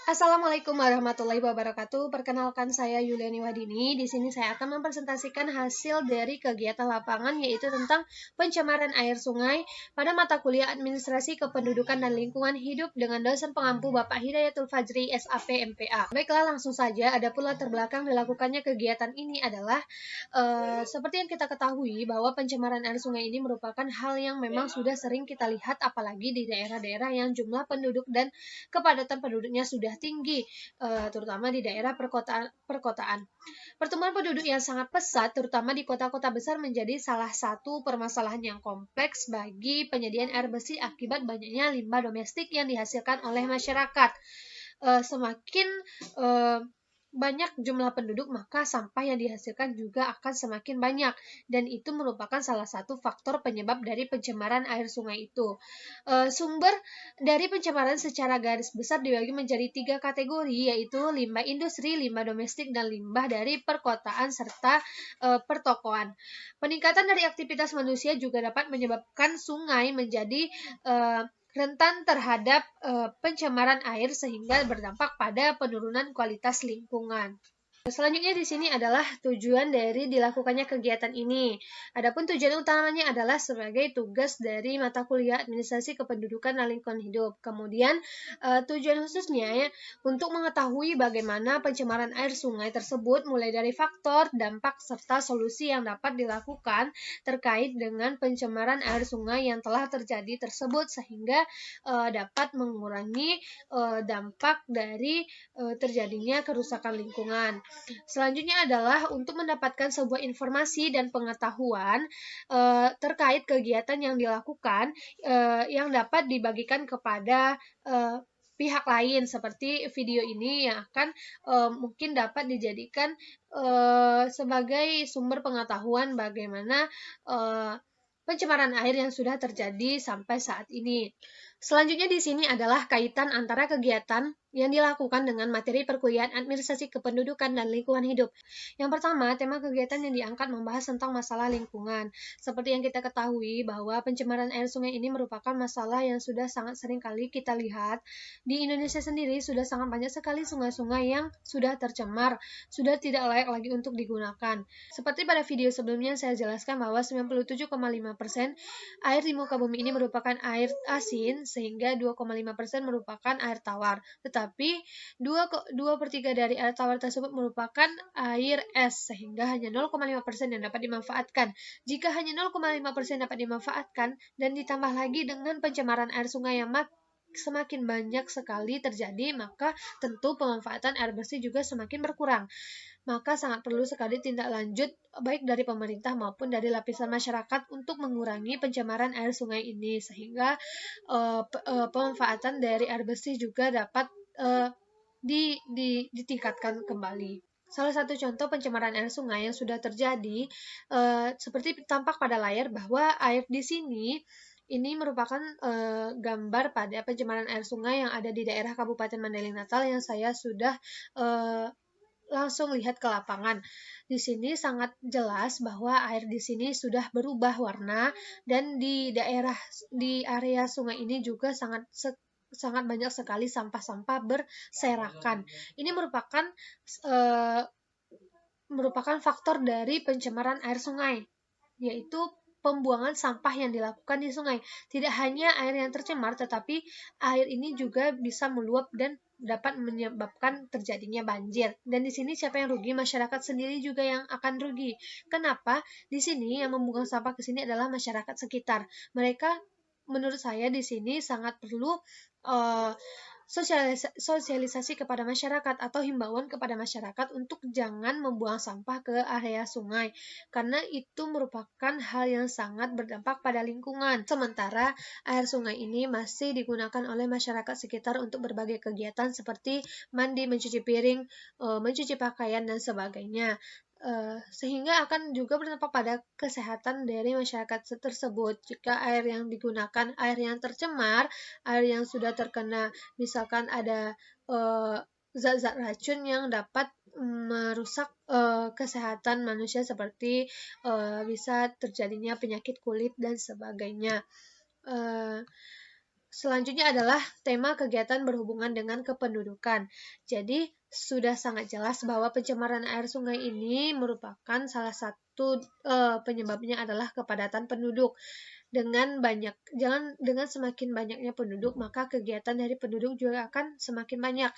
Assalamualaikum warahmatullahi wabarakatuh. Perkenalkan saya Yuliani Wadini. Di sini saya akan mempresentasikan hasil dari kegiatan lapangan yaitu tentang pencemaran air sungai pada mata kuliah Administrasi Kependudukan dan Lingkungan Hidup dengan dosen pengampu Bapak Hidayatul Fajri SAP MPA. Baiklah, langsung saja. Adapun latar belakang dilakukannya kegiatan ini adalah seperti yang kita ketahui bahwa pencemaran air sungai ini merupakan hal yang memang sudah sering kita lihat apalagi di daerah-daerah yang jumlah penduduk dan kepadatan penduduknya sudah tinggi, terutama di daerah perkotaan. Pertumbuhan penduduk yang sangat pesat, terutama di kota-kota besar, menjadi salah satu permasalahan yang kompleks bagi penyediaan air bersih akibat banyaknya limbah domestik yang dihasilkan oleh masyarakat. Semakin banyak jumlah penduduk, maka sampah yang dihasilkan juga akan semakin banyak, dan itu merupakan salah satu faktor penyebab dari pencemaran air sungai itu. Sumber dari pencemaran secara garis besar dibagi menjadi 3 kategori, yaitu limbah industri, limbah domestik, dan limbah dari perkotaan serta pertokoan. Peningkatan dari aktivitas manusia juga dapat menyebabkan sungai menjadi rentan terhadap pencemaran air sehingga berdampak pada penurunan kualitas lingkungan. Selanjutnya di sini adalah tujuan dari dilakukannya kegiatan ini. Adapun tujuan utamanya adalah sebagai tugas dari mata kuliah Administrasi Kependudukan dan Lingkungan Hidup. Kemudian tujuan khususnya ya, untuk mengetahui bagaimana pencemaran air sungai tersebut mulai dari faktor, dampak, serta solusi yang dapat dilakukan terkait dengan pencemaran air sungai yang telah terjadi tersebut sehingga dapat mengurangi dampak dari terjadinya kerusakan lingkungan. Selanjutnya adalah untuk mendapatkan sebuah informasi dan pengetahuan terkait kegiatan yang dilakukan yang dapat dibagikan kepada pihak lain, seperti video ini yang akan mungkin dapat dijadikan sebagai sumber pengetahuan bagaimana pencemaran air yang sudah terjadi sampai saat ini. Selanjutnya di sini adalah kaitan antara kegiatan yang dilakukan dengan materi perkuliahan Administrasi Kependudukan dan Lingkungan Hidup. Yang pertama, tema kegiatan yang diangkat membahas tentang masalah lingkungan. Seperti yang kita ketahui bahwa pencemaran air sungai ini merupakan masalah yang sudah sangat sering kali kita lihat. Di Indonesia sendiri sudah sangat banyak sekali sungai-sungai yang sudah tercemar, sudah tidak layak lagi untuk digunakan. Seperti pada video sebelumnya saya jelaskan bahwa 97,5% air di muka bumi ini merupakan air asin, sehingga 2,5% merupakan air tawar. Tetapi 2/3 dari air tawar tersebut merupakan air es, sehingga hanya 0,5% yang dapat dimanfaatkan. Jika hanya 0,5% dapat dimanfaatkan dan ditambah lagi dengan pencemaran air sungai yang semakin banyak sekali terjadi, maka tentu pemanfaatan air bersih juga semakin berkurang. Maka sangat perlu sekali tindak lanjut baik dari pemerintah maupun dari lapisan masyarakat untuk mengurangi pencemaran air sungai ini, sehingga pemanfaatan dari air bersih juga dapat ditingkatkan kembali. Salah satu contoh pencemaran air sungai yang sudah terjadi seperti tampak pada layar bahwa air di sini ini merupakan gambar pada pencemaran air sungai yang ada di daerah Kabupaten Mandailing Natal yang saya sudah langsung lihat ke lapangan. Di sini sangat jelas bahwa air di sini sudah berubah warna, dan di area sungai ini juga sangat banyak sekali sampah-sampah berserakan. Ini merupakan faktor dari pencemaran air sungai, yaitu pembuangan sampah yang dilakukan di sungai. Tidak hanya air yang tercemar, tetapi air ini juga bisa meluap dan dapat menyebabkan terjadinya banjir. Dan di sini siapa yang rugi? Masyarakat sendiri juga yang akan rugi. Kenapa? Di sini yang membuang sampah ke sini adalah masyarakat sekitar. Mereka, menurut saya di sini sangat perlu sosialisasi kepada masyarakat atau himbauan kepada masyarakat untuk jangan membuang sampah ke area sungai, karena itu merupakan hal yang sangat berdampak pada lingkungan. Sementara air sungai ini masih digunakan oleh masyarakat sekitar untuk berbagai kegiatan seperti mandi, mencuci piring, mencuci pakaian, dan sebagainya. Sehingga akan juga berdampak pada kesehatan dari masyarakat tersebut. Jika air yang digunakan air yang tercemar, air yang sudah terkena misalkan ada zat-zat racun yang dapat merusak kesehatan manusia, seperti bisa terjadinya penyakit kulit dan sebagainya. Selanjutnya adalah tema kegiatan berhubungan dengan kependudukan. Jadi, sudah sangat jelas bahwa pencemaran air sungai ini merupakan salah satu penyebabnya adalah kepadatan penduduk. Dengan semakin banyaknya penduduk, maka kegiatan dari penduduk juga akan semakin banyak.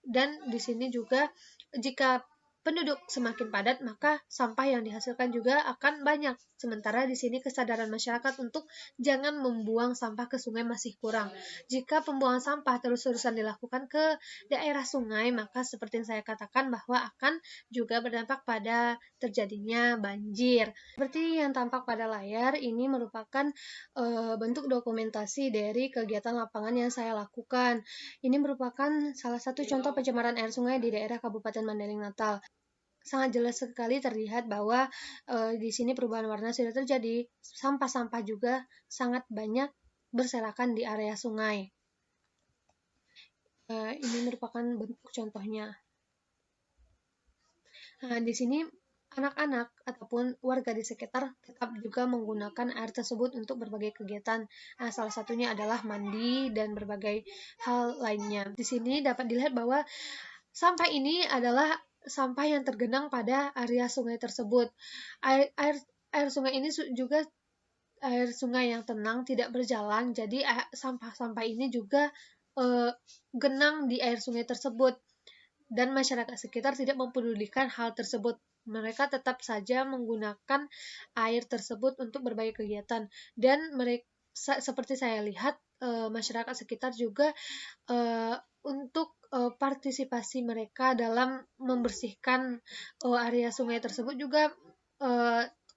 Dan di sini juga jika penduduk semakin padat, maka sampah yang dihasilkan juga akan banyak. Sementara di sini kesadaran masyarakat untuk jangan membuang sampah ke sungai masih kurang. Jika pembuangan sampah terus-terusan dilakukan ke daerah sungai, maka seperti yang saya katakan bahwa akan juga berdampak pada terjadinya banjir. Seperti yang tampak pada layar, ini merupakan bentuk dokumentasi dari kegiatan lapangan yang saya lakukan. Ini merupakan salah satu contoh pencemaran air sungai di daerah Kabupaten Mandailing Natal. Sangat jelas sekali terlihat bahwa di sini perubahan warna sudah terjadi. Sampah-sampah juga sangat banyak berserakan di area sungai. Ini merupakan bentuk contohnya. Nah, di sini anak-anak ataupun warga di sekitar tetap juga menggunakan air tersebut untuk berbagai kegiatan. Nah, salah satunya adalah mandi dan berbagai hal lainnya. Di sini dapat dilihat bahwa sampah ini adalah sampah yang tergenang pada area sungai tersebut. Air sungai ini juga air sungai yang tenang, tidak berjalan, jadi sampah-sampah ini juga genang di air sungai tersebut. Dan masyarakat sekitar tidak mempedulikan hal tersebut. Mereka tetap saja menggunakan air tersebut untuk berbagai kegiatan. Dan mereka, seperti saya lihat, masyarakat sekitar juga untuk partisipasi mereka dalam membersihkan area sungai tersebut juga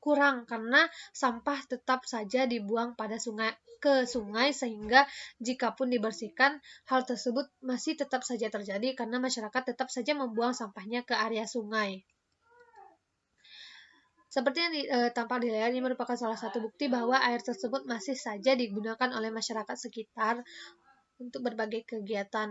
kurang, karena sampah tetap saja dibuang ke sungai, sehingga jikapun dibersihkan, hal tersebut masih tetap saja terjadi karena masyarakat tetap saja membuang sampahnya ke area sungai. Seperti yang tampak di layar, ini merupakan salah satu bukti bahwa air tersebut masih saja digunakan oleh masyarakat sekitar untuk berbagai kegiatan.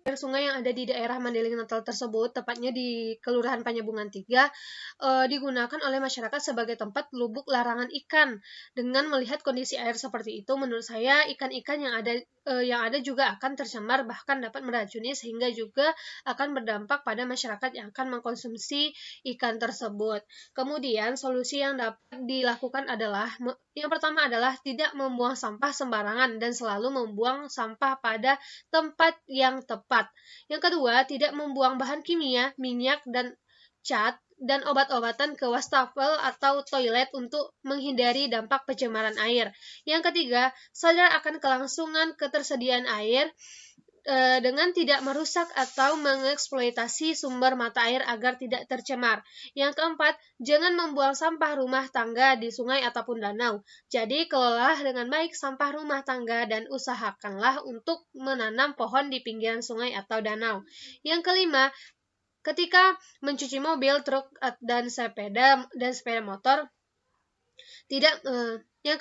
Air sungai yang ada di daerah Mandailing Natal tersebut, tepatnya di Kelurahan Panyabungan 3, digunakan oleh masyarakat sebagai tempat lubuk larangan ikan. Dengan melihat kondisi air seperti itu, menurut saya ikan-ikan yang ada juga akan tercemar, bahkan dapat meracuni, sehingga juga akan berdampak pada masyarakat yang akan mengkonsumsi ikan tersebut. Kemudian solusi yang dapat dilakukan adalah, yang pertama adalah tidak membuang sampah sembarangan dan selalu membuang sampah pada tempat yang tepat. Yang kedua, tidak membuang bahan kimia, minyak, dan cat, dan obat-obatan ke wastafel atau toilet untuk menghindari dampak pencemaran air. Yang ketiga, sadar akan kelangsungan ketersediaan air dengan tidak merusak atau mengeksploitasi sumber mata air agar tidak tercemar. Yang keempat, jangan membuang sampah rumah tangga di sungai ataupun danau. Jadi, kelolalah dengan baik sampah rumah tangga dan usahakanlah untuk menanam pohon di pinggiran sungai atau danau. Yang kelima, ketika mencuci mobil, truk, dan sepeda motor, Yang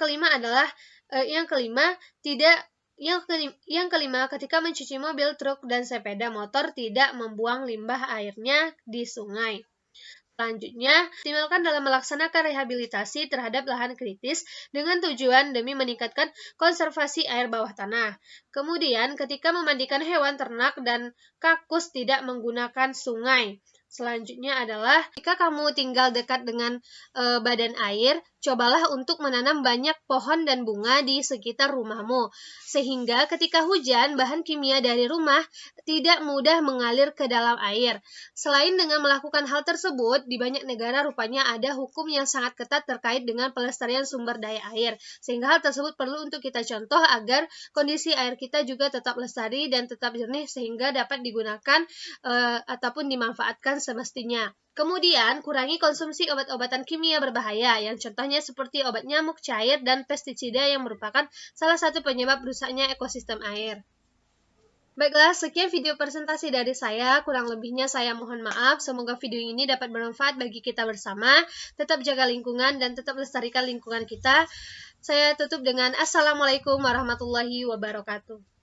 kelima, ketika mencuci mobil, truk, dan sepeda motor, tidak membuang limbah airnya di sungai. Selanjutnya, optimalkan dalam melaksanakan rehabilitasi terhadap lahan kritis dengan tujuan demi meningkatkan konservasi air bawah tanah. Kemudian, ketika memandikan hewan ternak dan kakus, tidak menggunakan sungai. Selanjutnya adalah, jika kamu tinggal dekat dengan badan air, cobalah untuk menanam banyak pohon dan bunga di sekitar rumahmu, sehingga ketika hujan, bahan kimia dari rumah tidak mudah mengalir ke dalam air. Selain dengan melakukan hal tersebut, di banyak negara rupanya ada hukum yang sangat ketat terkait dengan pelestarian sumber daya air, sehingga hal tersebut perlu untuk kita contoh agar kondisi air kita juga tetap lestari dan tetap jernih, sehingga dapat digunakan ataupun dimanfaatkan semestinya. Kemudian, kurangi konsumsi obat-obatan kimia berbahaya, yang contohnya seperti obat nyamuk cair dan pestisida yang merupakan salah satu penyebab rusaknya ekosistem air. Baiklah, sekian video presentasi dari saya. Kurang lebihnya saya mohon maaf. Semoga video ini dapat bermanfaat bagi kita bersama. Tetap jaga lingkungan dan tetap lestarikan lingkungan kita. Saya tutup dengan Assalamualaikum warahmatullahi wabarakatuh.